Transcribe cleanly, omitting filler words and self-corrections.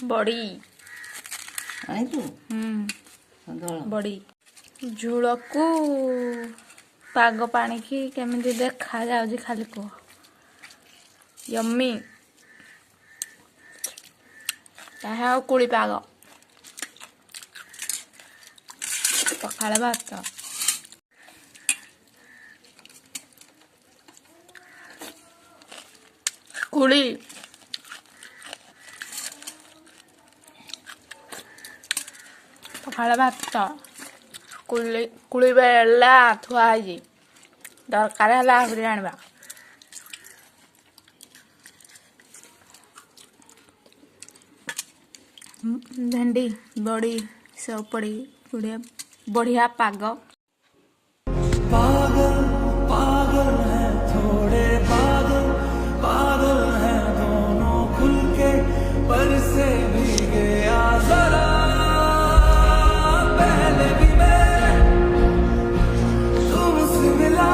बड़ी आनी तू बड़ी झोल को पाग पानी की केमिति देखा जाउजी खाली को यम्मी ताहा कुड़ी पाग पखाड़ भात कुड़ी पखाड़ भात कुड़ी बेला थुआई दरकार है आनवा भेंडी बड़ी सब पड़ी बढ़िया पाग पागल पागल है थोड़े पागल पागल है दोनों खुल के पर से भी गया जरा पहले भी मैं तुमसे मिला